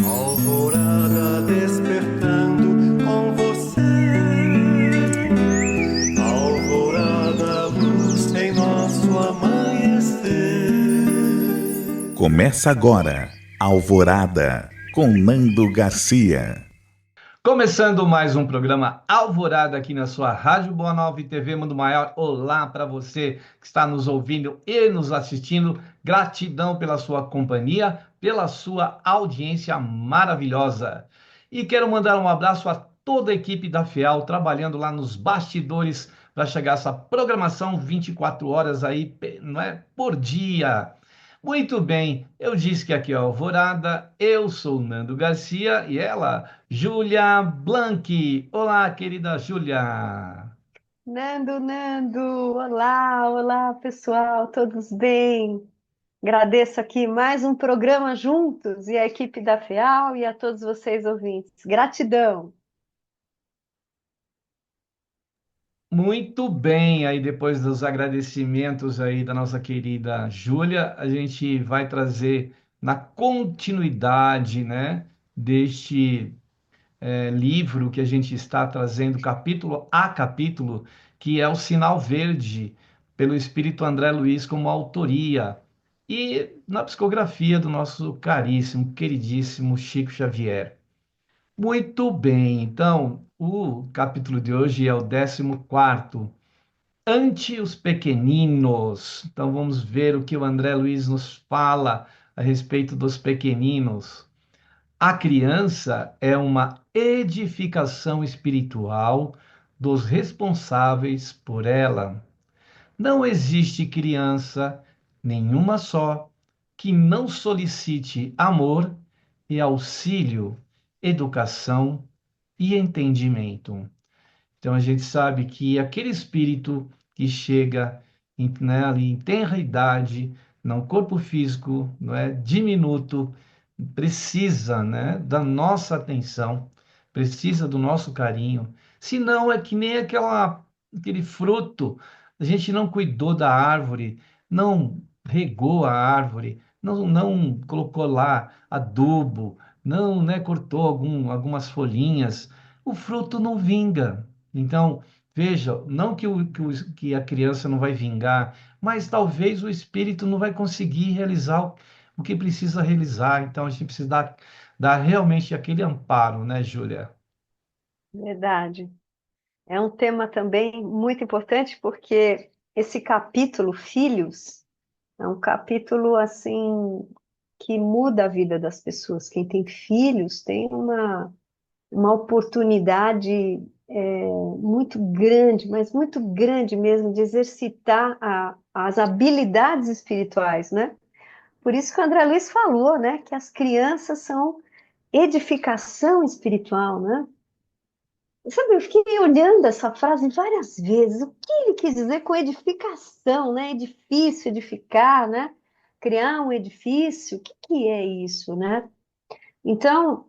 Alvorada despertando com você. Alvorada, luz em nosso amanhecer. Começa agora, Alvorada, com Nando Garcia. Começando mais um programa Alvorada aqui na sua Rádio Boa Nova e TV Mundo Maior. Olá para você que está nos ouvindo e nos assistindo. Gratidão pela sua companhia, pela sua audiência maravilhosa. E quero mandar um abraço a toda a equipe da FEAL trabalhando lá nos bastidores para chegar essa programação 24 horas aí, não é, por dia. Muito bem, eu disse que aqui é Alvorada, eu sou Nando Garcia e ela, Júlia Blanqui. Olá, querida Júlia. Nando, olá, pessoal, todos bem? Agradeço aqui mais um programa juntos e a equipe da FEAL e a todos vocês ouvintes. Gratidão. Muito bem, aí depois dos agradecimentos aí da nossa querida Júlia, a gente vai trazer na continuidade, né, deste livro que a gente está trazendo capítulo a capítulo, que é o Sinal Verde, pelo Espírito André Luiz como autoria, e na psicografia do nosso caríssimo, queridíssimo Chico Xavier. Muito bem, então, o capítulo de hoje é o 14º, Ante os Pequeninos. Então vamos ver o que o André Luiz nos fala a respeito dos pequeninos. A criança é uma edificação espiritual dos responsáveis por ela. Não existe criança, nenhuma só, que não solicite amor e auxílio, educação e entendimento. Então a gente sabe que aquele espírito que chega né, ali em tenra idade, não corpo físico, não é diminuto, precisa, né, da nossa atenção, precisa do nosso carinho. Senão é que nem aquele fruto, a gente não cuidou da árvore, não regou a árvore, não colocou lá adubo, não, né, cortou algumas folhinhas, o fruto não vinga. Então, veja, não que a criança não vai vingar, mas talvez o espírito não vai conseguir realizar o que precisa realizar. Então, a gente precisa dar realmente aquele amparo, né, Júlia? Verdade. É um tema também muito importante porque esse capítulo, Filhos, é um capítulo assim que muda a vida das pessoas. Quem tem filhos tem uma oportunidade muito grande, mas muito grande mesmo, de exercitar as habilidades espirituais, né? Por isso que o André Luiz falou, né, que as crianças são edificação espiritual, né? Sabe, eu fiquei olhando essa frase várias vezes. O que ele quis dizer com edificação, né? Edifício, edificar, né? Criar um edifício, o que que é isso, né? Então,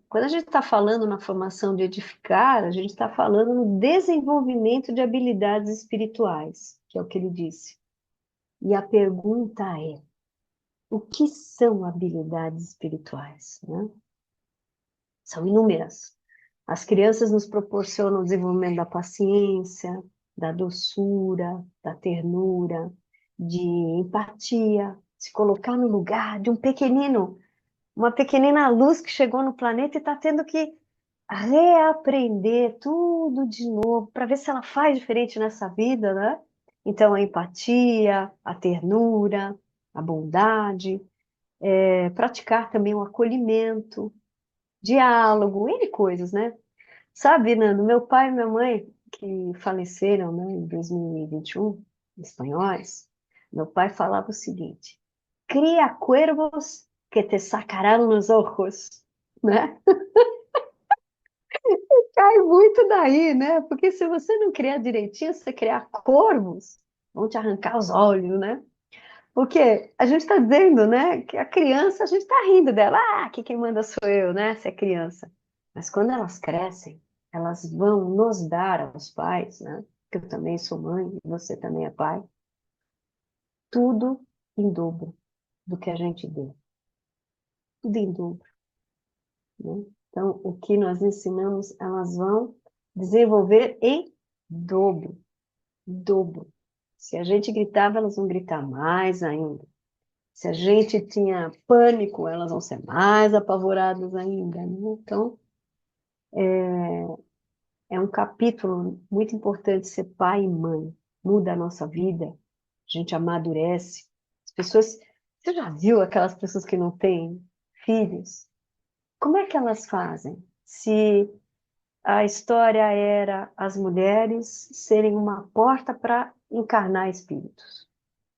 quando a gente está falando na formação de edificar, a gente está falando no desenvolvimento de habilidades espirituais, que é o que ele disse. E a pergunta é: o que são habilidades espirituais, né? São inúmeras. As crianças nos proporcionam o desenvolvimento da paciência, da doçura, da ternura, de empatia, se colocar no lugar de um pequenino, uma pequenina luz que chegou no planeta e está tendo que reaprender tudo de novo para ver se ela faz diferente nessa vida, né? Então, a empatia, a ternura, a bondade, praticar também o acolhimento, diálogo, N coisas, né? Sabe, Nando, meu pai e minha mãe, que faleceram, né, em 2021, espanhóis, meu pai falava o seguinte: cria cuervos que te sacarán los ojos, né? Cai muito daí, né? Porque se você não criar direitinho, se você criar corvos, vão te arrancar os olhos, né? Porque a gente está dizendo, né, que a criança, a gente está rindo dela, que quem manda sou eu, né, se é criança. Mas quando elas crescem, elas vão nos dar aos pais, né, que eu também sou mãe, e você também é pai, tudo em dobro do que a gente deu. Tudo em dobro. né? Então, o que nós ensinamos, elas vão desenvolver em dobro, dobro. Se a gente gritava, elas vão gritar mais ainda. Se a gente tinha pânico, elas vão ser mais apavoradas ainda, né? Então, é um capítulo muito importante ser pai e mãe. Muda a nossa vida, a gente amadurece. As pessoas, você já viu aquelas pessoas que não têm filhos? Como é que elas fazem? Se a história era as mulheres serem uma porta para encarnar espíritos,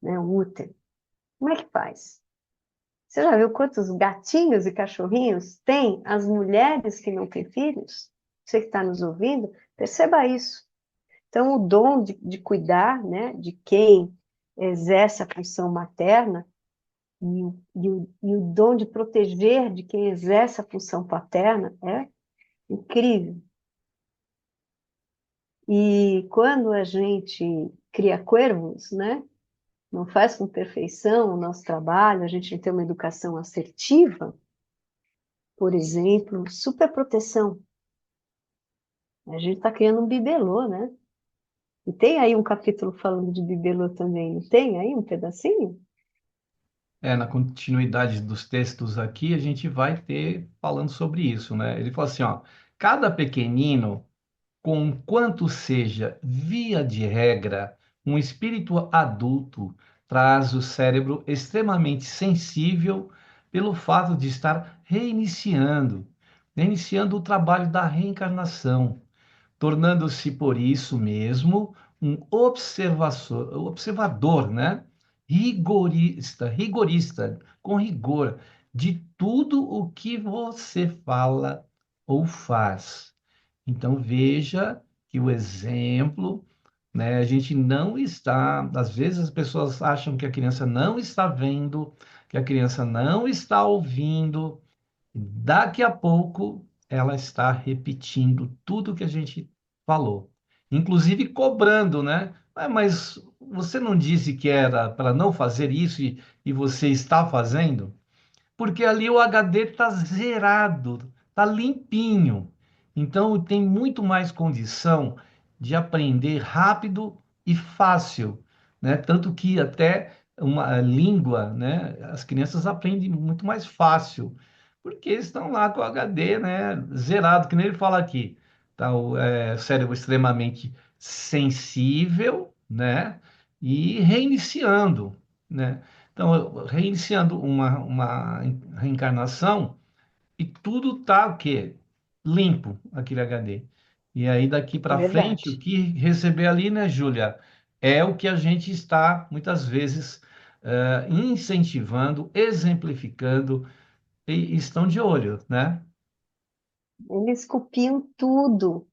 né? Um útero. Como é que faz? Você já viu quantos gatinhos e cachorrinhos tem as mulheres que não têm filhos? Você que está nos ouvindo, perceba isso. Então, o dom de cuidar, né, de quem exerce a função materna e o dom de proteger de quem exerce a função paterna é incrível. E quando a gente cria cuervos, né, não faz com perfeição o nosso trabalho, a gente não tem uma educação assertiva, por exemplo, superproteção. A gente está criando um bibelô, né? E tem aí um capítulo falando de bibelô também, não tem aí um pedacinho? Na continuidade dos textos aqui, a gente vai ter falando sobre isso, né? Ele fala assim, ó, cada pequenino, conquanto seja, via de regra, um espírito adulto, traz o cérebro extremamente sensível pelo fato de estar reiniciando o trabalho da reencarnação, tornando-se por isso mesmo um observador, né? Rigorista, com rigor, de tudo o que você fala ou faz. Então veja que o exemplo, né? A gente não está, às vezes as pessoas acham que a criança não está vendo, que a criança não está ouvindo. Daqui a pouco ela está repetindo tudo que a gente falou, inclusive cobrando, né? Mas você não disse que era para não fazer isso e você está fazendo? Porque ali o HD está zerado, está limpinho. Então tem muito mais condição de aprender rápido e fácil, né? Tanto que até uma língua, né? As crianças aprendem muito mais fácil, porque estão lá com o HD, né? Zerado, que nem ele fala aqui. Tá o cérebro extremamente sensível, né? E reiniciando, né? Então, reiniciando uma reencarnação e tudo tá o quê? Limpo, aquele HD. E aí, daqui para frente, o Verdade. que receber ali, né, Júlia, é o que a gente está, muitas vezes, incentivando, exemplificando e estão de olho, né? Eles copiam tudo,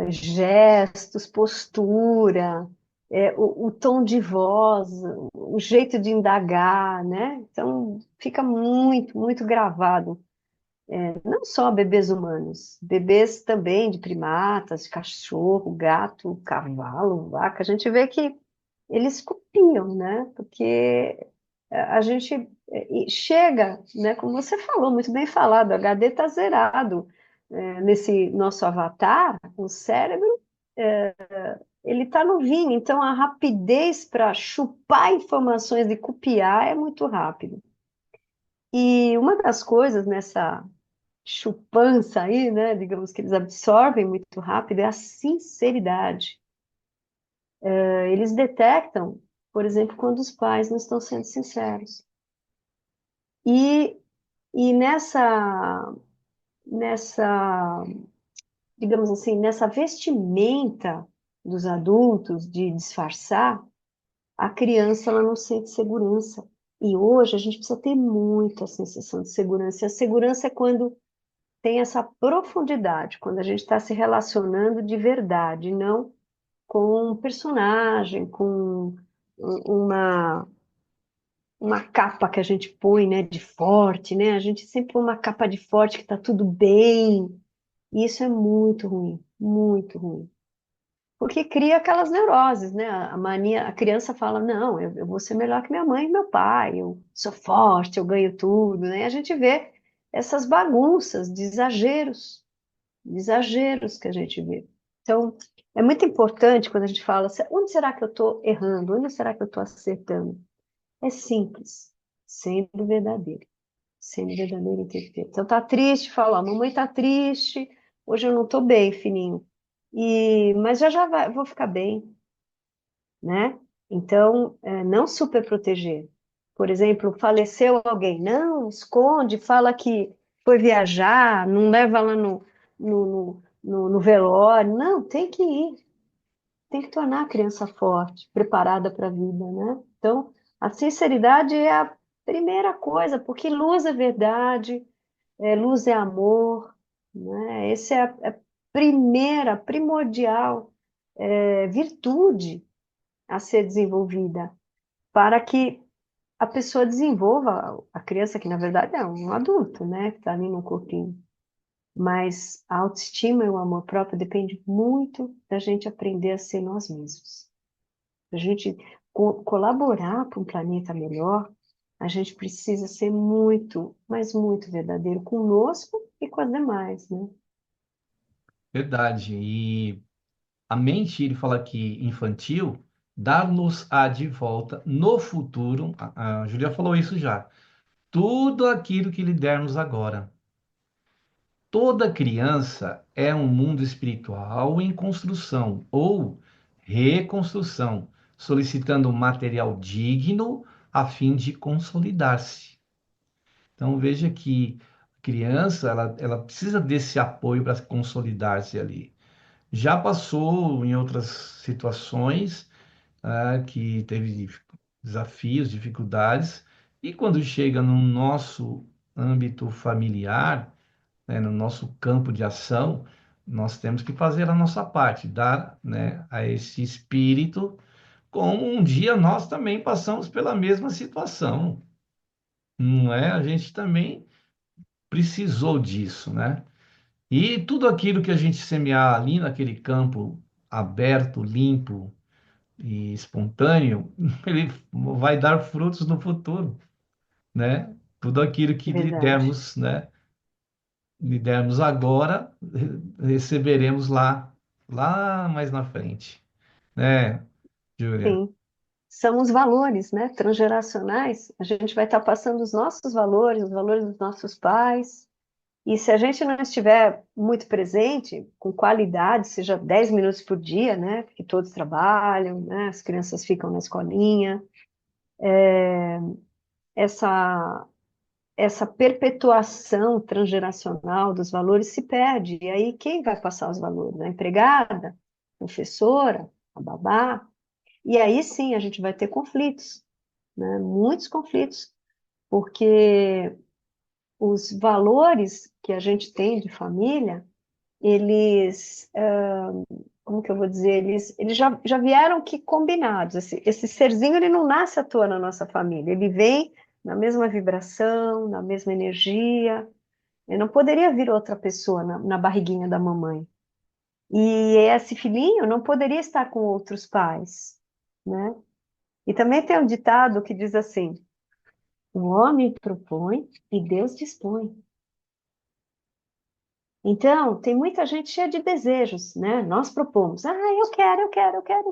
gestos, postura, o tom de voz, o jeito de indagar, né? Então, fica muito, muito gravado. Não só bebês humanos, bebês também de primatas, de cachorro, gato, cavalo, vaca. A gente vê que eles copiam, né? Porque a gente e chega, né? Como você falou, muito bem falado, o HD está zerado. Nesse nosso avatar, o cérebro, ele está novinho, então a rapidez para chupar informações e copiar é muito rápido. E uma das coisas nessa chupança aí, né, digamos que eles absorvem muito rápido, é a sinceridade. Eles detectam, por exemplo, quando os pais não estão sendo sinceros. E, e nessa, digamos assim, nessa vestimenta dos adultos de disfarçar, a criança ela não sente segurança. E hoje a gente precisa ter muito a sensação de segurança. E a segurança é quando tem essa profundidade, quando a gente está se relacionando de verdade, não com um personagem, com uma, uma capa que a gente põe, né, de forte, né? A gente sempre põe uma capa de forte que está tudo bem. E isso é muito ruim, muito ruim. Porque cria aquelas neuroses, né? A mania, a criança fala, não, eu vou ser melhor que minha mãe e meu pai, eu sou forte, eu ganho tudo, né? A gente vê essas bagunças de exageros que a gente vê. Então, é muito importante quando a gente fala, onde será que eu estou errando? Onde será que eu estou acertando? É simples, sendo verdadeiro. Sendo verdadeiro e perfeito. Então, tá triste, fala, ó, mamãe tá triste, hoje eu não tô bem, filhinho. Mas já vou ficar bem, né? Então, não super proteger. Por exemplo, faleceu alguém, não, esconde, fala que foi viajar, não leva lá no velório. Não, tem que ir, tem que tornar a criança forte, preparada para a vida, né? Então, a sinceridade é a primeira coisa, porque luz é verdade, luz é amor, né? Essa é a primeira, primordial virtude a ser desenvolvida para que a pessoa desenvolva a criança, que na verdade é um adulto, né? Que está ali no corpinho. Mas a autoestima e o amor próprio depende muito da gente aprender a ser nós mesmos. A gente colaborar para um planeta melhor, a gente precisa ser muito, mas muito verdadeiro conosco e com as demais, né? Verdade. E a mente, ele fala aqui, infantil, dar-nos-á de volta no futuro. A Julia falou isso já. Tudo aquilo que lhe dermos agora. Toda criança é um mundo espiritual em construção ou reconstrução, solicitando material digno a fim de consolidar-se. Então veja que a criança ela precisa desse apoio para consolidar-se ali. Já passou em outras situações que teve desafios, dificuldades, e quando chega no nosso âmbito familiar, né, no nosso campo de ação, nós temos que fazer a nossa parte, dar, né, a esse espírito, como um dia nós também passamos pela mesma situação, não é? A gente também precisou disso, né? E tudo aquilo que a gente semear ali naquele campo aberto, limpo e espontâneo, ele vai dar frutos no futuro, né? Tudo aquilo que lhe Verdade. dermos, né? Lhe dermos agora, receberemos lá mais na frente, né, Júlia? Sim. São os valores, né? Transgeracionais. A gente vai estar passando os valores dos nossos pais. E se a gente não estiver muito presente, com qualidade, seja 10 minutos por dia, né? Porque todos trabalham, né? As crianças ficam na escolinha. Essa, essa perpetuação transgeracional dos valores se perde. E aí, quem vai passar os valores? A empregada? A professora? A babá? E aí sim a gente vai ter conflitos, né? Muitos conflitos, porque os valores que a gente tem de família, eles, como que eu vou dizer, eles já vieram que combinados. Esse serzinho, ele não nasce à toa na nossa família, ele vem na mesma vibração, na mesma energia. Ele não poderia vir outra pessoa na barriguinha da mamãe. E esse filhinho não poderia estar com outros pais, né? E também tem um ditado que diz assim: o homem propõe e Deus dispõe. Então, tem muita gente cheia de desejos, né? Nós propomos, eu quero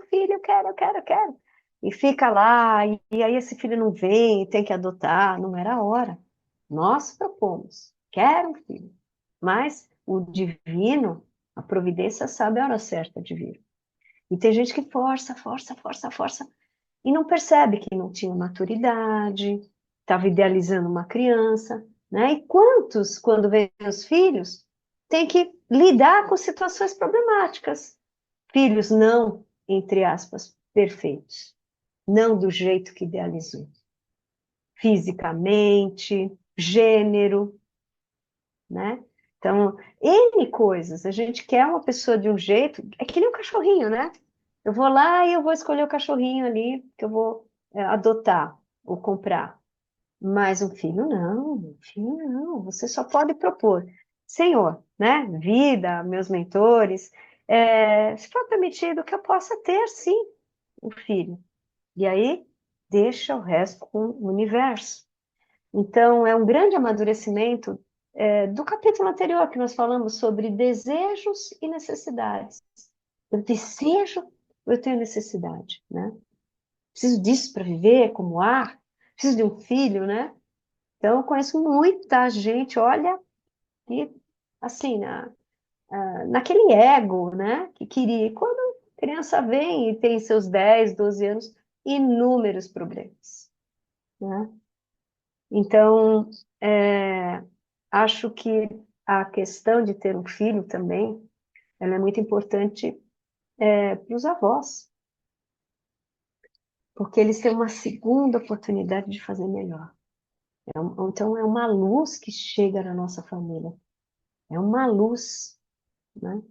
filho, eu quero. E fica lá, e aí esse filho não vem, tem que adotar, não era a hora. Nós propomos, quero um filho. Mas o divino, a providência sabe a hora certa de vir. E tem gente que força, e não percebe que não tinha maturidade, estava idealizando uma criança, né? E quantos, quando vêm os filhos, têm que lidar com situações problemáticas. Filhos não, entre aspas, perfeitos, não do jeito que idealizou. Fisicamente, gênero, né? Então, N coisas. A gente quer uma pessoa de um jeito, é que nem um cachorrinho, né? Eu vou lá e eu vou escolher o cachorrinho ali que eu vou adotar ou comprar. Mas um filho não. Você só pode propor. Senhor, né? Vida, meus mentores, se for permitido que eu possa ter, sim, um filho. E aí, deixa o resto com o universo. Então, é um grande amadurecimento do capítulo anterior que nós falamos sobre desejos e necessidades. Eu desejo, eu tenho necessidade, né? Preciso disso para viver, como ar, preciso de um filho, né? Então, eu conheço muita gente, olha, e assim, naquele ego, né? Que queria. E quando a criança vem e tem seus 10, 12 anos, inúmeros problemas, né? Então, acho que a questão de ter um filho também, ela é muito importante para os avós, porque eles têm uma segunda oportunidade de fazer melhor. Então, é uma luz que chega na nossa família. É uma luz, né?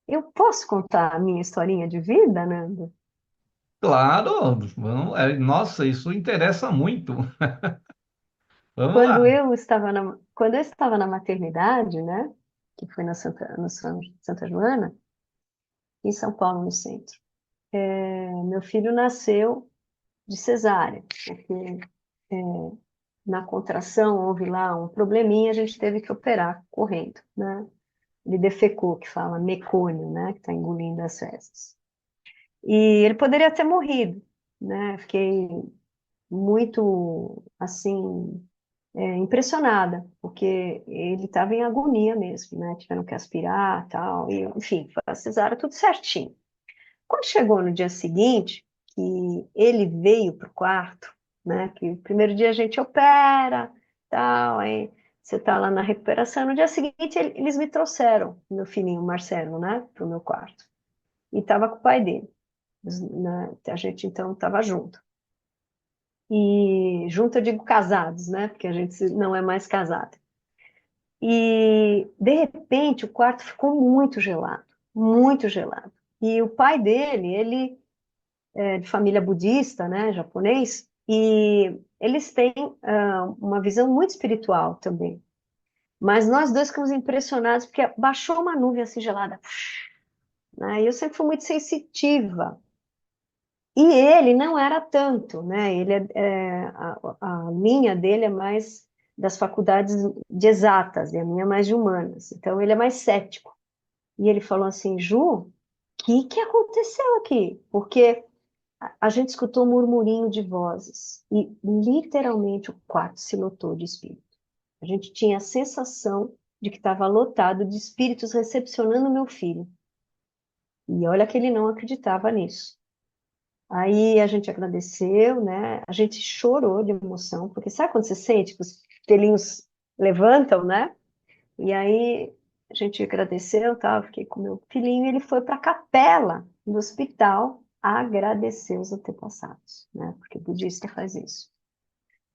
Eu posso contar a minha historinha de vida, Nando? Claro, nossa, isso interessa muito. Vamos lá. Quando eu estava na maternidade, né? Que foi Santa Joana, em São Paulo, no centro. Meu filho nasceu de cesárea, porque na contração houve lá um probleminha, a gente teve que operar correndo, né? Ele defecou, que fala mecônio, né? Que está engolindo as fezes. E ele poderia ter morrido, né? Fiquei muito, assim, impressionada, porque ele estava em agonia mesmo, né? Tiveram que aspirar, tal, e, enfim, foi a cesárea tudo certinho. Quando chegou no dia seguinte, que ele veio para o quarto, né? Que o primeiro dia a gente opera, tal, aí você está lá na recuperação. No dia seguinte, eles me trouxeram, meu filhinho Marcelo, né? Para o meu quarto. E estava com o pai dele. Né, a gente então estava junto. E junto eu digo casados, né? Porque a gente não é mais casado. E de repente o quarto ficou muito gelado, muito gelado. E o pai dele, ele de família budista, né, japonês, e eles têm uma visão muito espiritual também. Mas nós dois ficamos impressionados porque baixou uma nuvem assim gelada, né, e eu sempre fui muito sensitiva. E ele não era tanto, né? A linha dele é mais das faculdades de exatas, e a minha é mais de humanas. Então ele é mais cético. E ele falou assim, Ju, o que aconteceu aqui? Porque a gente escutou um murmurinho de vozes e literalmente o quarto se lotou de espírito. A gente tinha a sensação de que estava lotado de espíritos recepcionando meu filho. E olha que ele não acreditava nisso. Aí a gente agradeceu, né? A gente chorou de emoção, porque sabe quando você sente que os pelinhos levantam, né? E aí a gente agradeceu, tá? Fiquei com meu filhinho, e ele foi para a capela do hospital agradecer os antepassados, né? Porque o budista faz isso.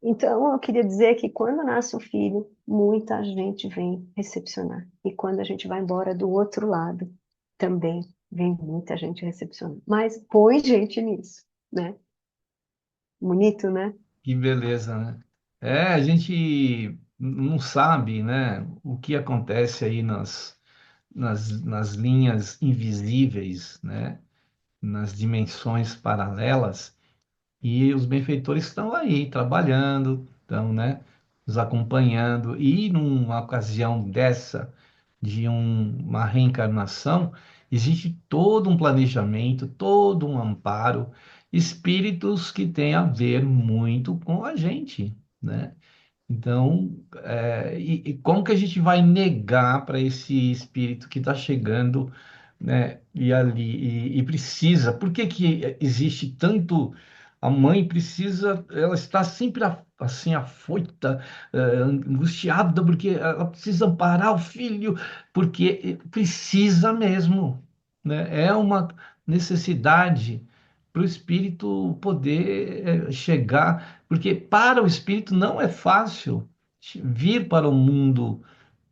Então, eu queria dizer que quando nasce um filho, muita gente vem recepcionar. E quando a gente vai embora do outro lado, também vem muita gente recepcionar. Mas põe gente nisso, né? Bonito, né? Que beleza, né? A gente não sabe, né, o que acontece aí nas linhas invisíveis, né, nas dimensões paralelas, e os benfeitores estão aí trabalhando, estão, né, nos acompanhando, e numa ocasião dessa, uma reencarnação, existe todo um planejamento, todo um amparo, espíritos que têm a ver muito com a gente, né? Então, e como que a gente vai negar para esse espírito que está chegando, né? E ali, e precisa, por que que existe tanto, a mãe precisa, ela está sempre assim, afoita, angustiada, porque ela precisa amparar o filho, porque precisa mesmo, né? É uma necessidade para o espírito poder chegar, porque para o espírito não é fácil vir para o mundo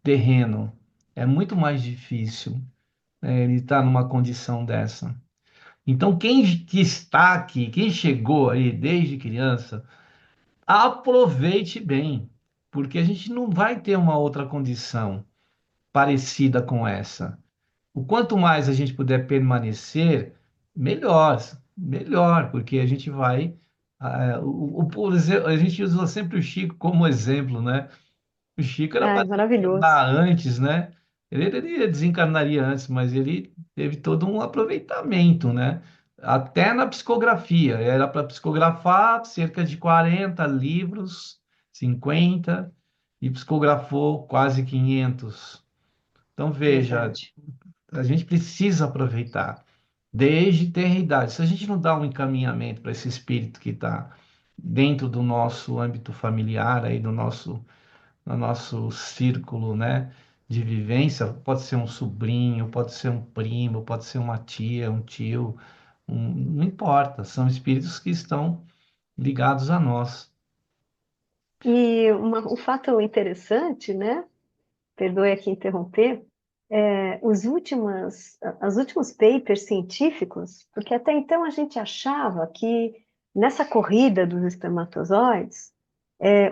terreno, é muito mais difícil, né, ele estar numa condição dessa. Então, quem que está aqui, quem chegou aí desde criança, aproveite bem, porque a gente não vai ter uma outra condição parecida com essa. O quanto mais a gente puder permanecer, melhor, melhor, porque a gente vai. Por exemplo, a gente usa sempre o Chico como exemplo, né? O Chico era Ai, para maravilhoso. desencarnar antes, né? Ele desencarnaria antes, mas ele teve todo um aproveitamento, né? Até na psicografia. Era para psicografar cerca de 40 livros, 50, e psicografou quase 500. Então, veja, Verdade. a gente precisa aproveitar desde tenra idade. Se a gente não dá um encaminhamento para esse espírito que está dentro do nosso âmbito familiar, aí no nosso círculo, né, de vivência, pode ser um sobrinho, pode ser um primo, pode ser uma tia, um tio, não importa, são espíritos que estão ligados a nós. E um fato interessante, né? Perdoe aqui interromper, os últimos papers científicos, porque até então a gente achava que nessa corrida dos espermatozoides,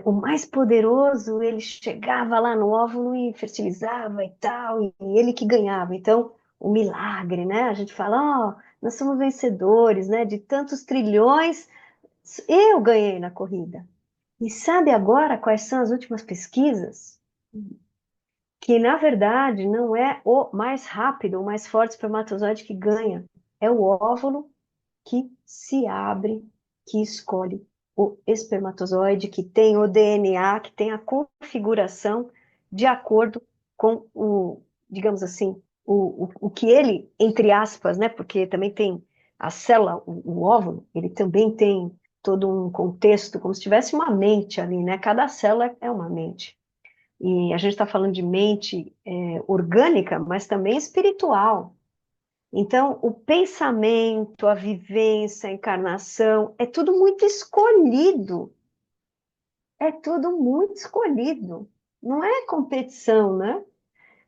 o mais poderoso, ele chegava lá no óvulo e fertilizava e tal, e ele que ganhava. Então, o milagre, né? A gente fala, ó, nós somos vencedores, né? De tantos trilhões, eu ganhei na corrida. E sabe agora quais são as últimas pesquisas? Que na verdade não é o mais rápido, o mais forte espermatozoide que ganha, é o óvulo que se abre, que escolhe o espermatozoide, que tem o DNA, que tem a configuração de acordo com o, digamos assim, o que ele, entre aspas, né? Porque também tem a célula, o óvulo, ele também tem todo um contexto, como se tivesse uma mente ali, né? Cada célula é uma mente. E a gente está falando de mente orgânica, mas também espiritual. Então, o pensamento, a vivência, a encarnação, é tudo muito escolhido. É tudo muito escolhido. Não é competição, né?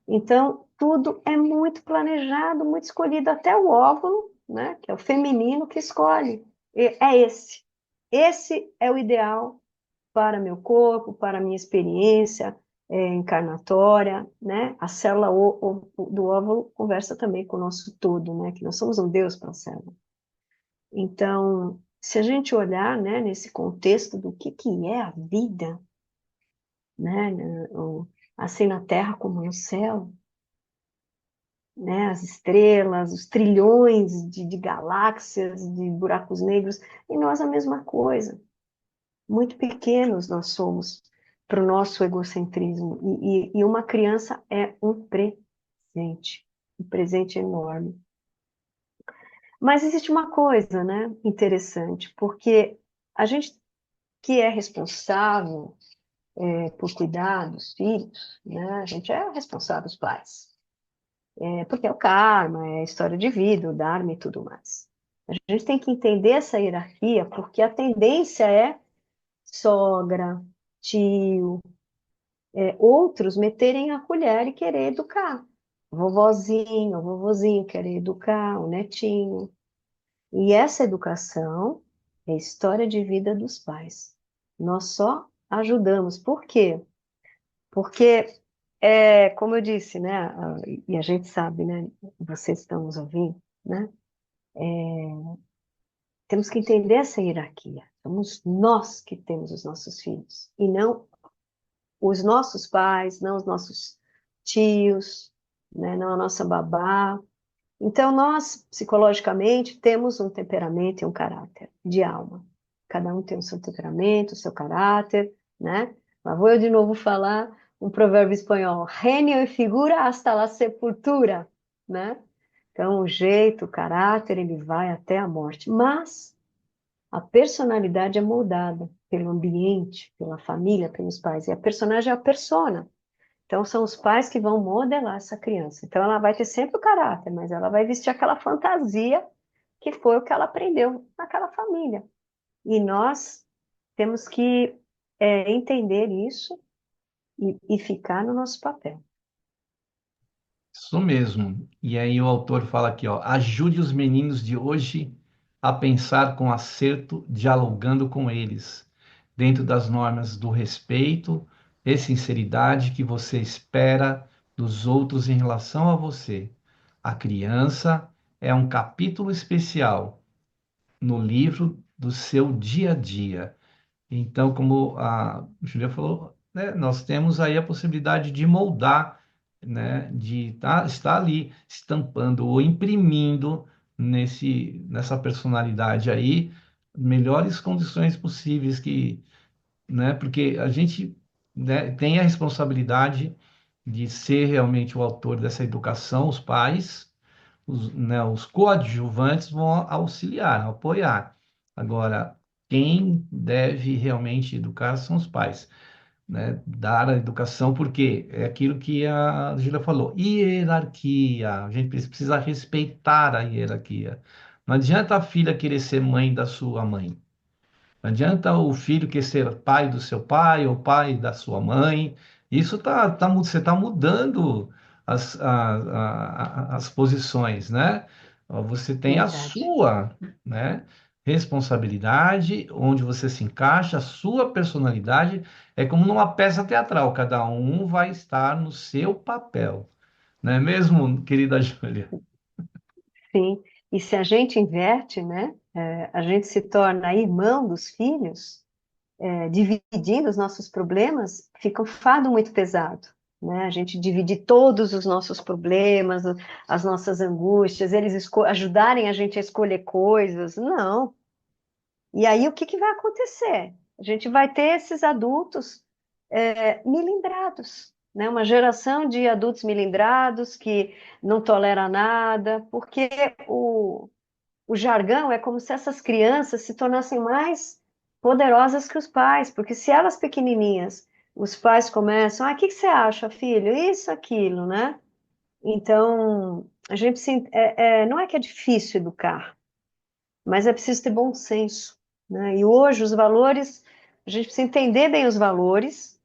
Então, tudo é muito planejado, muito escolhido, até o óvulo, né? Que é o feminino que escolhe. É esse. Esse é o ideal para meu corpo, para minha experiência encarnatória, né? A célula do óvulo conversa também com o nosso todo, né? Que nós somos um Deus para a célula. Então, se a gente olhar, né, nesse contexto do que é a vida, né, assim na Terra como no céu, né, as estrelas, os trilhões de galáxias, de buracos negros, e nós a mesma coisa. Muito pequenos nós somos para o nosso egocentrismo. E uma criança é um presente enorme. Mas existe uma coisa, né, interessante, porque a gente que é responsável por cuidar dos filhos, né, a gente é responsável, os pais, porque é o karma, é a história de vida, o dharma e tudo mais. A gente tem que entender essa hierarquia, porque a tendência é sogra, tio, outros meterem a colher e querer educar. Vovozinho, o vovozinho querer educar, o netinho. E essa educação é a história de vida dos pais. Nós só ajudamos. Por quê? Porque, como eu disse, né, e a gente sabe, né, vocês estão nos ouvindo, né, temos que entender essa hierarquia. Somos nós que temos os nossos filhos, e não os nossos pais, não os nossos tios, né, não a nossa babá. Então, nós, psicologicamente, temos um temperamento e um caráter de alma. Cada um tem o seu temperamento, o seu caráter, né? Mas vou eu de novo falar um provérbio espanhol: Genio e figura hasta la sepultura, né? Então, o jeito, o caráter, ele vai até a morte. Mas a personalidade é moldada pelo ambiente, pela família, pelos pais. E a personagem é a persona. Então, são os pais que vão modelar essa criança. Então, ela vai ter sempre o caráter, mas ela vai vestir aquela fantasia que foi o que ela aprendeu naquela família. E nós temos que entender isso e ficar no nosso papel. Isso mesmo. E aí o autor fala aqui, ó, ajude os meninos de hoje a pensar com acerto, dialogando com eles, dentro das normas do respeito e sinceridade que você espera dos outros em relação a você. A criança é um capítulo especial no livro do seu dia a dia. Então, como a Julia falou, né, nós temos aí a possibilidade de moldar, né, de estar ali estampando ou imprimindo nessa personalidade aí melhores condições possíveis que, né, porque a gente, né, tem a responsabilidade de ser realmente o autor dessa educação, os pais, né, os coadjuvantes vão auxiliar, apoiar. Agora, quem deve realmente educar são os pais, né? Dar a educação, porque é aquilo que a Gília falou, hierarquia, a gente precisa respeitar a hierarquia. Não adianta a filha querer ser mãe da sua mãe. Não adianta o filho querer ser pai do seu pai ou pai da sua mãe. Isso você está mudando as posições, né? Você tem a Verdade, sua, né, responsabilidade, onde você se encaixa, a sua personalidade. É como numa peça teatral, cada um vai estar no seu papel. Não é mesmo, querida Júlia? sim. E se a gente inverte, né, a gente se torna irmão dos filhos, dividindo os nossos problemas, fica um fardo muito pesado, né? A gente dividir todos os nossos problemas, as nossas angústias, eles ajudarem a gente a escolher coisas, não. E aí o que que vai acontecer? A gente vai ter esses adultos milindrados, né? Uma geração de adultos milindrados que não tolera nada, porque o jargão é como se essas crianças se tornassem mais poderosas que os pais, porque se elas pequenininhas, os pais começam, o que que você acha, filho? Isso, aquilo, né? Então, a gente não é que é difícil educar, mas é preciso ter bom senso, né? E hoje os valores, a gente precisa entender bem os valores,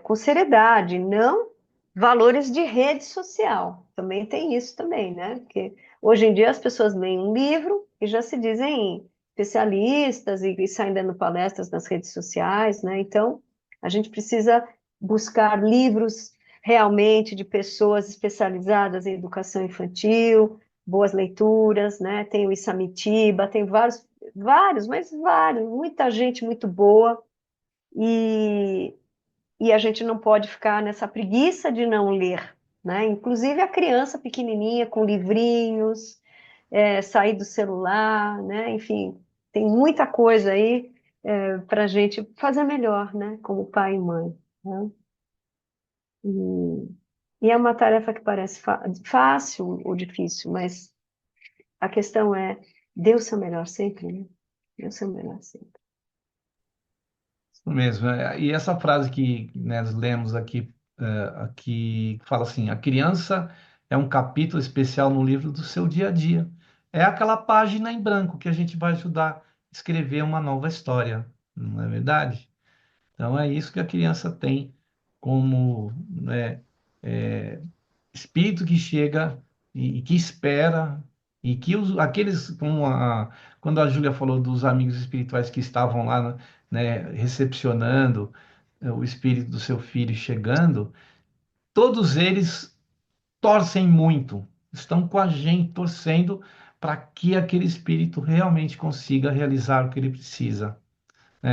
com seriedade, não valores de rede social. Também tem isso também, né? Porque hoje em dia as pessoas leem um livro e já se dizem especialistas e saem dando palestras nas redes sociais, né? Então, a gente precisa buscar livros realmente de pessoas especializadas em educação infantil, boas leituras, né? Tem o Isamitiba, tem vários, muita gente muito boa. E a gente não pode ficar nessa preguiça de não ler, né? Inclusive a criança pequenininha com livrinhos, sair do celular, né? Enfim, tem muita coisa aí para a gente fazer melhor, né? Como pai e mãe, né? E é uma tarefa que parece fácil ou difícil, mas a questão é, dê o seu melhor sempre, né? Dê o seu melhor sempre. Isso mesmo. E essa frase que nós lemos aqui, aqui fala assim: a criança é um capítulo especial no livro do seu dia a dia. É aquela página em branco que a gente vai ajudar a escrever uma nova história, não é verdade? Então é isso que a criança tem como, né, espírito que chega e que espera e que aqueles, quando a Júlia falou dos amigos espirituais que estavam lá, né, recepcionando o espírito do seu filho chegando, todos eles torcem muito, estão com a gente torcendo para que aquele espírito realmente consiga realizar o que ele precisa.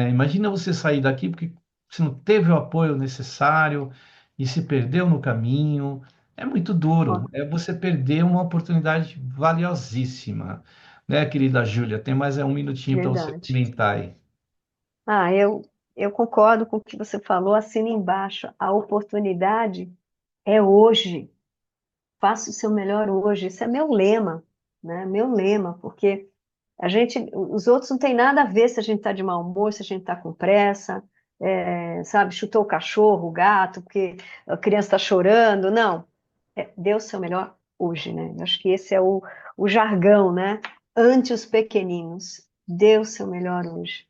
Imagina você sair daqui porque você não teve o apoio necessário e se perdeu no caminho. É muito duro. Ó, É você perder uma oportunidade valiosíssima, né, querida Júlia? Tem mais um minutinho para você verdade. comentar aí. Ah, eu concordo com o que você falou, assina embaixo. A oportunidade é hoje. Faça o seu melhor hoje. Esse é meu lema, né? Meu lema, porque os outros não tem nada a ver se a gente está de mau humor, se a gente está com pressa, sabe, chutou o cachorro, o gato, porque a criança está chorando. Não, dê o seu melhor hoje, né? Eu acho que esse é o jargão, né? Ante os pequeninos, dê o seu melhor hoje.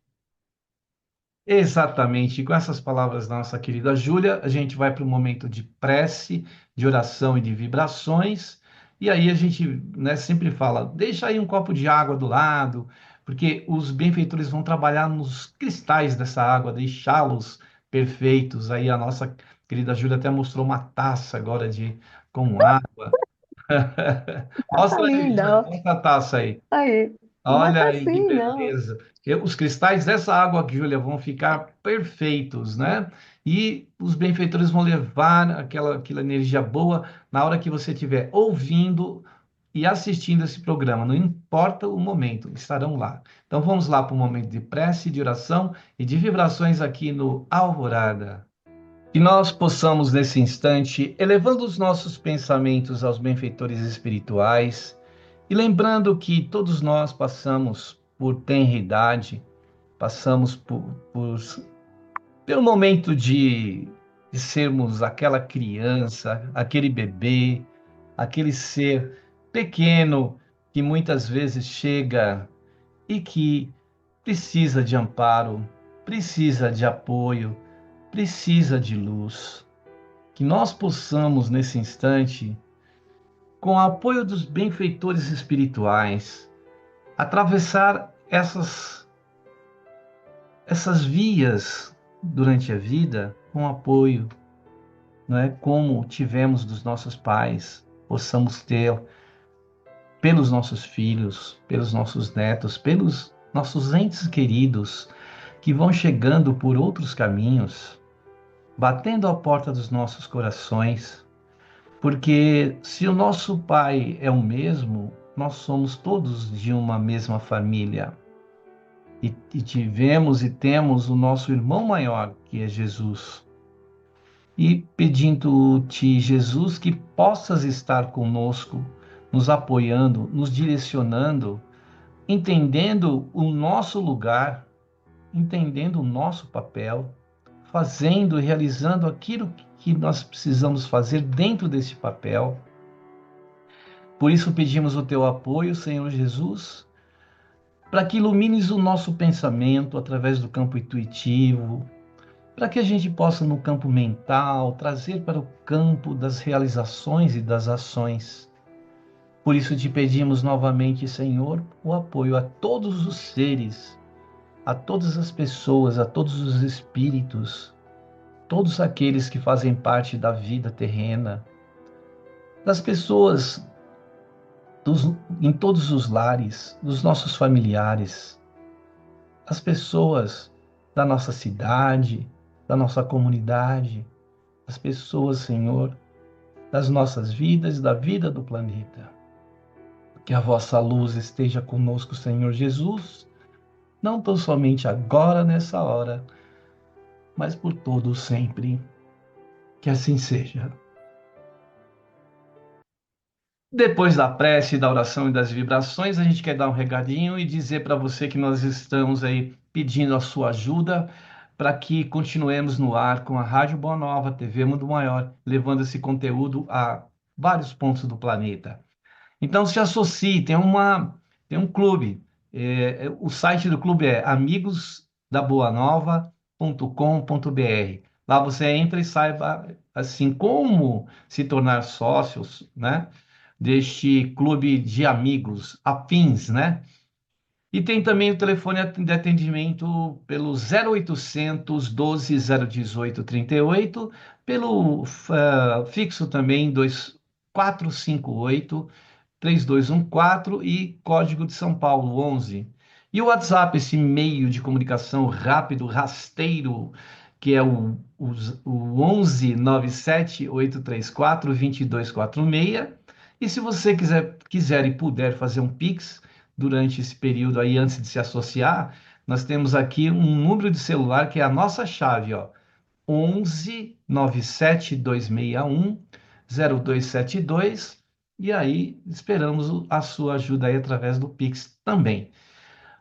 Exatamente. E com essas palavras da nossa querida Júlia, a gente vai para o momento de prece, de oração e de vibrações. E aí a gente, né, sempre fala, deixa aí um copo de água do lado, porque os benfeitores vão trabalhar nos cristais dessa água, deixá-los perfeitos. Aí a nossa querida Júlia até mostrou uma taça agora com água. Tá Mostra aí, linda, Júlia, ó. mostra a taça aí. Aí. Não é Olha aí que assim, não. beleza. Os cristais dessa água, Júlia, vão ficar perfeitos, né? E os benfeitores vão levar aquela energia boa na hora que você estiver ouvindo e assistindo esse programa. Não importa o momento, estarão lá. Então vamos lá para o momento de prece, de oração e de vibrações aqui no Alvorada. Que nós possamos, nesse instante, elevando os nossos pensamentos aos benfeitores espirituais e lembrando que todos nós passamos por tenridade, passamos pelo momento de sermos aquela criança, aquele bebê, aquele ser pequeno que muitas vezes chega e que precisa de amparo, precisa de apoio, precisa de luz. Que nós possamos, nesse instante, com o apoio dos benfeitores espirituais, atravessar essas vias durante a vida com apoio, não é? Como tivemos dos nossos pais, possamos ter pelos nossos filhos, pelos nossos netos, pelos nossos entes queridos que vão chegando por outros caminhos, batendo à porta dos nossos corações, porque se o nosso pai é o mesmo, nós somos todos de uma mesma família. E tivemos e temos o nosso irmão maior, que é Jesus. E pedindo-te, Jesus, que possas estar conosco, nos apoiando, nos direcionando, entendendo o nosso lugar, entendendo o nosso papel, fazendo, realizando aquilo que nós precisamos fazer dentro desse papel. Por isso pedimos o teu apoio, Senhor Jesus, para que ilumines o nosso pensamento através do campo intuitivo, para que a gente possa, no campo mental, trazer para o campo das realizações e das ações. Por isso te pedimos novamente, Senhor, o apoio a todos os seres, a todas as pessoas, a todos os espíritos, todos aqueles que fazem parte da vida terrena, das pessoas em todos os lares, dos nossos familiares, as pessoas da nossa cidade, da nossa comunidade, as pessoas, Senhor, das nossas vidas e da vida do planeta. Que a vossa luz esteja conosco, Senhor Jesus, não tão somente agora, nessa hora, mas por todo sempre. Que assim seja. Depois da prece, da oração e das vibrações, a gente quer dar um recadinho e dizer para você que nós estamos aí pedindo a sua ajuda para que continuemos no ar com a Rádio Boa Nova, TV Mundo Maior, levando esse conteúdo a vários pontos do planeta. Então se associe, tem um clube. O site do clube é amigosdaboanova.com.br. Lá você entra e saiba assim como se tornar sócios, né, deste clube de amigos afins, né? E tem também o telefone de atendimento pelo 0800 12 018 38, pelo fixo também 2458 3214 e código de São Paulo 11. E o WhatsApp, esse meio de comunicação rápido, rasteiro, que é o 11 97 834 2246. E se você quiser e puder fazer um Pix durante esse período aí, antes de se associar, nós temos aqui um número de celular que é a nossa chave, ó, 11 97 261 0272, e aí esperamos a sua ajuda aí através do Pix também.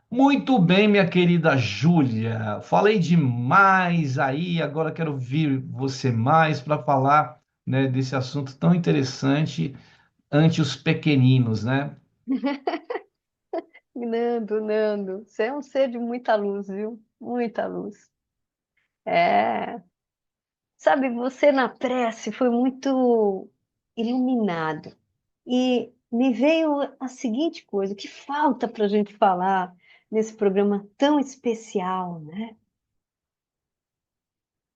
Muito bem, minha querida Júlia, falei demais aí, agora quero ouvir você mais para falar, né, desse assunto tão interessante ante os pequeninos, né? Nando, Nando, você é um ser de muita luz, viu? Muita luz. É, sabe, você na prece foi muito iluminado. E me veio a seguinte coisa: o que falta para a gente falar nesse programa tão especial, né?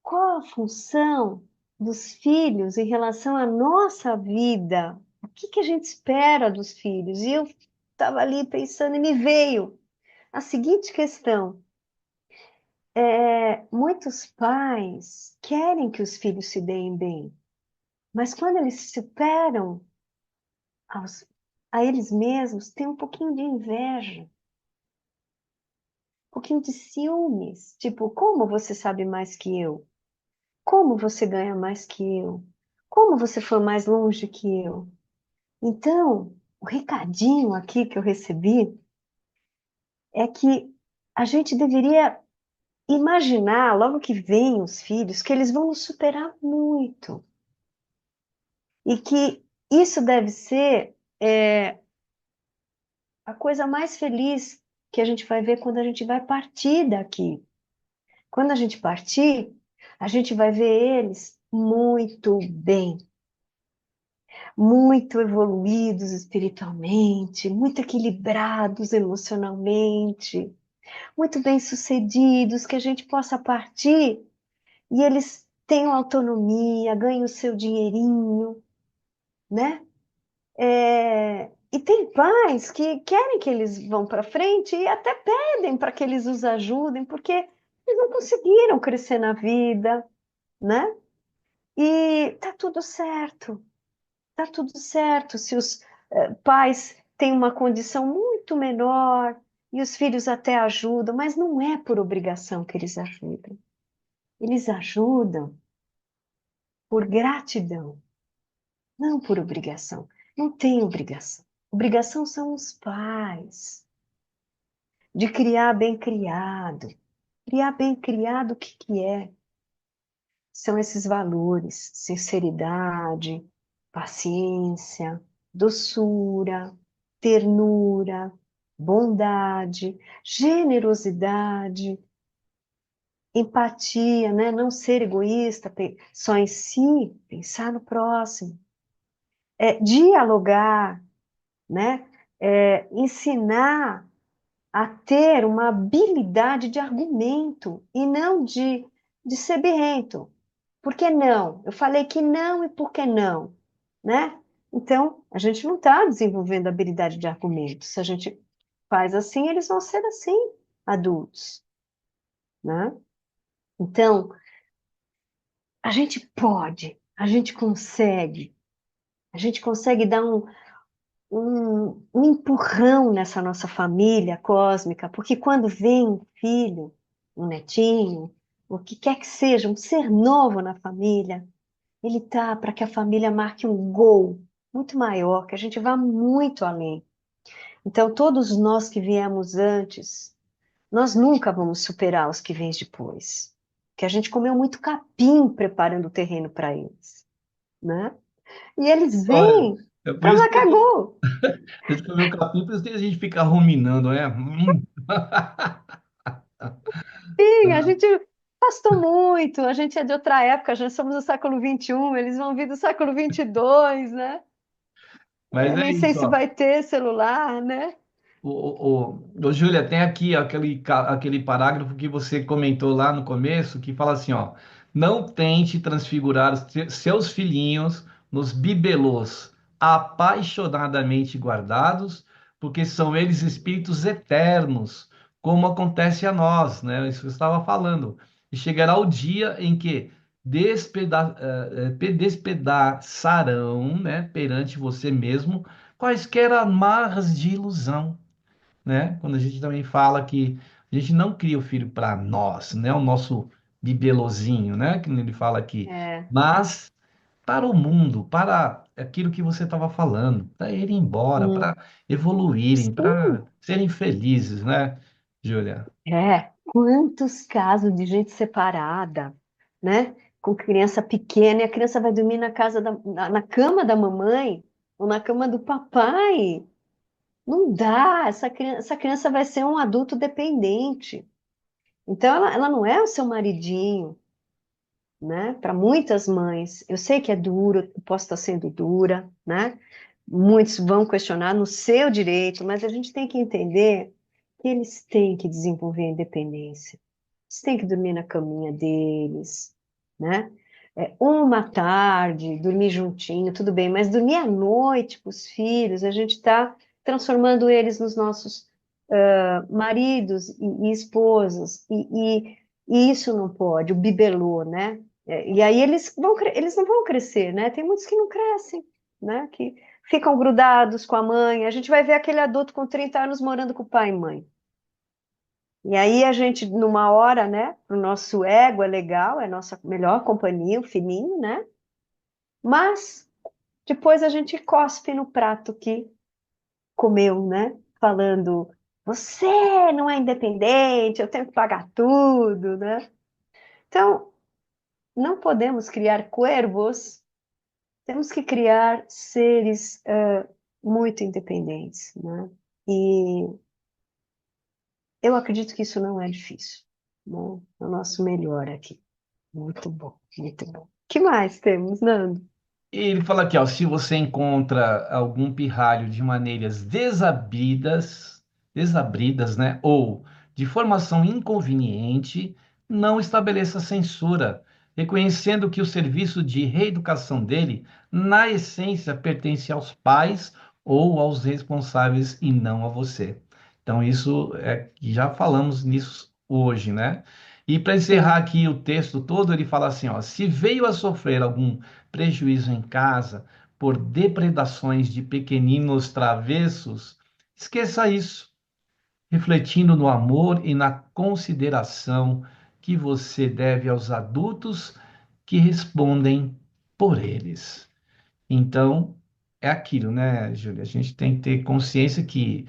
Qual a função dos filhos em relação à nossa vida? O que que a gente espera dos filhos? E eu estava ali pensando e me veio a seguinte questão. Muitos pais querem que os filhos se deem bem, mas quando eles se superam aos- a eles mesmos, tem um pouquinho de inveja, um pouquinho de ciúmes. Tipo, como você sabe mais que eu? Como você ganha mais que eu? Como você foi mais longe que eu? Então, o recadinho aqui que eu recebi é que a gente deveria imaginar, logo que vêm os filhos, que eles vão nos superar muito. E que isso deve ser a coisa mais feliz que a gente vai ver quando a gente vai partir daqui. Quando a gente partir, a gente vai ver eles muito bem, muito evoluídos espiritualmente, muito equilibrados emocionalmente, muito bem-sucedidos, que a gente possa partir e eles tenham autonomia, ganhem o seu dinheirinho, né? E tem pais que querem que eles vão para frente e até pedem para que eles os ajudem, porque eles não conseguiram crescer na vida, né? E tá tudo certo. Se os pais têm uma condição muito menor e os filhos até ajudam, mas não é por obrigação que eles ajudam. Eles ajudam por gratidão, não por obrigação. Não tem obrigação. Obrigação são os pais, de criar bem criado. Criar bem criado, o que que é? São esses valores: sinceridade, paciência, doçura, ternura, bondade, generosidade, empatia, né? Não ser egoísta, só em si, pensar no próximo. Dialogar, né? Ensinar a ter uma habilidade de argumento e não de ser birrento. Por que não? Eu falei que não e por que não? Né? Então, a gente não está desenvolvendo habilidade de argumento. Se a gente faz assim, eles vão ser assim, adultos. Né? Então, a gente pode, a gente consegue dar um empurrão nessa nossa família cósmica, porque quando vem um filho, um netinho, o que quer que seja, um ser novo na família, ele tá para que a família marque um gol muito maior, que a gente vá muito além. Então, todos nós que viemos antes, nós nunca vamos superar os que vêm depois, que a gente comeu muito capim preparando o terreno para eles, né? E eles Olha, vêm é por para isso que marcar gol. a gente comeu capim, por isso que a gente fica ruminando, né? Sim, a gente pastou muito, a gente é de outra época, já somos do século XXI, eles vão vir do século XXII, né? Mas Eu é nem sei isso, se ó. vai ter celular, né? Júlia, tem aqui aquele parágrafo que você comentou lá no começo, que fala assim, ó, não tente transfigurar os seus filhinhos nos bibelôs apaixonadamente guardados, porque são eles espíritos eternos, como acontece a nós, né? Isso que eu estava falando. E chegará o dia em que despedaçarão, né, perante você mesmo, quaisquer amarras de ilusão, né? Quando a gente também fala que a gente não cria o filho para nós, né? O nosso bibelozinho, né? Que ele fala aqui, É. mas para o mundo, para aquilo que você estava falando, para irem embora, Hum. para evoluírem, para Sim. serem felizes, né, Júlia? Quantos casos de gente separada, né? Com criança pequena e a criança vai dormir na casa na cama da mamãe ou na cama do papai. Não dá, essa criança vai ser um adulto dependente. Então, ela não é o seu maridinho, né? Para muitas mães, eu sei que é duro, eu posso estar sendo dura, né? Muitos vão questionar no seu direito, mas a gente tem que entender que eles têm que desenvolver a independência. Eles têm que dormir na caminha deles, né? Uma tarde, dormir juntinho, tudo bem, mas dormir à noite com os filhos, a gente está transformando eles nos nossos maridos e esposas, e isso não pode, o bibelô, né? E aí eles não vão crescer, né? Tem muitos que não crescem, né? Que ficam grudados com a mãe. A gente vai ver aquele adulto com 30 anos morando com o pai e mãe. E aí a gente, numa hora, né? O nosso ego é legal, é a nossa melhor companhia, o filhinho, né? Mas depois a gente cospe no prato que comeu, né? Falando, você não é independente, eu tenho que pagar tudo, né? Então, não podemos criar cuervos, temos que criar seres muito independentes, né? E eu acredito que isso não é difícil, né? É o nosso melhor aqui. Muito bom, muito bom. O que mais temos, Nando? E ele fala aqui, ó, se você encontra algum pirralho de maneiras desabridas, né, ou de formação inconveniente, não estabeleça censura, reconhecendo que o serviço de reeducação dele, na essência, pertence aos pais ou aos responsáveis e não a você. Então, isso já falamos nisso hoje, né? E para encerrar aqui o texto todo, ele fala assim, ó, se veio a sofrer algum prejuízo em casa por depredações de pequeninos travessos, esqueça isso, refletindo no amor e na consideração que você deve aos adultos que respondem por eles. Então, é aquilo, né, Júlia? A gente tem que ter consciência que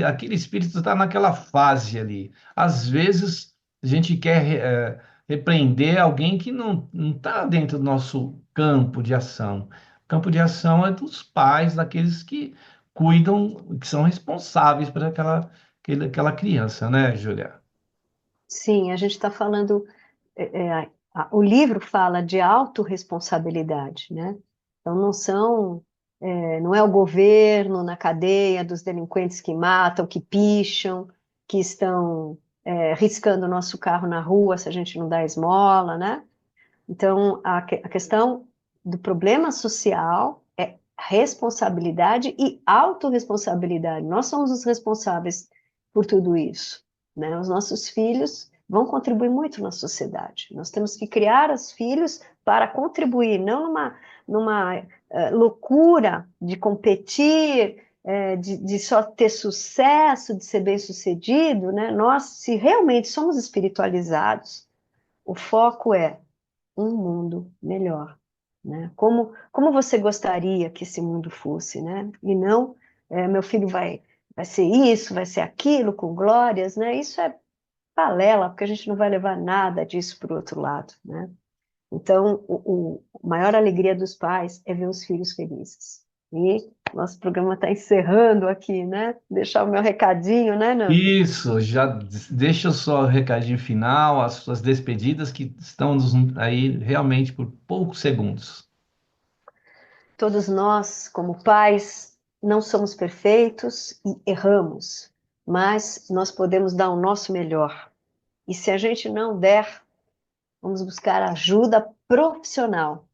aquele espírito está naquela fase ali. Às vezes, a gente quer repreender alguém que não está dentro do nosso campo de ação. O campo de ação é dos pais, daqueles que cuidam, que são responsáveis por aquela criança, né, Júlia? Sim, a gente está falando, o livro fala de autorresponsabilidade, né? Então não é o governo na cadeia dos delinquentes que matam, que picham, que estão riscando o nosso carro na rua se a gente não dá esmola, né? Então a questão do problema social é responsabilidade e autorresponsabilidade. Nós somos os responsáveis por tudo isso, né? Os nossos filhos vão contribuir muito na sociedade. Nós temos que criar os filhos para contribuir, não numa loucura de competir, de só ter sucesso, de ser bem-sucedido, né? Nós, se realmente somos espiritualizados, o foco é um mundo melhor, né? Como você gostaria que esse mundo fosse, né? E não, meu filho vai ser isso, vai ser aquilo, com glórias, né? Isso é balela, porque a gente não vai levar nada disso para o outro lado, né? Então, a maior alegria dos pais é ver os filhos felizes. E nosso programa está encerrando aqui, né? Deixar o meu recadinho, né, Nando? Isso, já deixa o seu recadinho final, as suas despedidas que estão aí realmente por poucos segundos. Todos nós, como pais, não somos perfeitos e erramos, mas nós podemos dar o nosso melhor. E se a gente não der, vamos buscar ajuda profissional.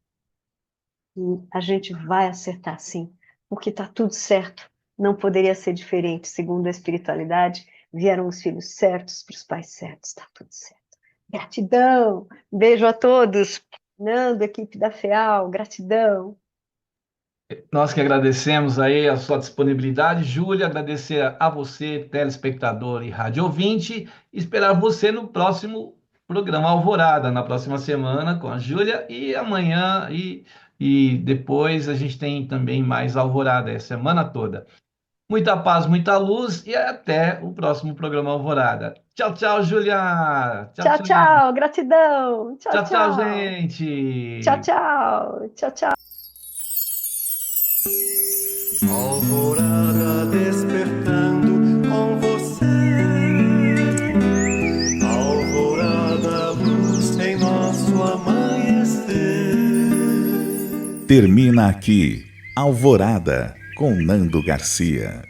E a gente vai acertar sim, porque está tudo certo. Não poderia ser diferente. Segundo a espiritualidade, vieram os filhos certos para os pais certos. Está tudo certo. Gratidão. Beijo a todos. Nando, equipe da FEAL, gratidão. Nós que agradecemos aí a sua disponibilidade, Júlia, agradecer a você, telespectador e rádio ouvinte, esperar você no próximo programa Alvorada, na próxima semana com a Júlia e amanhã e depois a gente tem também mais Alvorada, a semana toda. Muita paz, muita luz e até o próximo programa Alvorada. Tchau, tchau, Júlia! Tchau, Tchau, tchau! tchau. Gratidão. Tchau, Tchau, tchau, tchau. Tchau, gente! tchau. Tchau, tchau. Alvorada despertando com você. Alvorada, luz em nosso amanhecer. Termina aqui Alvorada com Nando Garcia.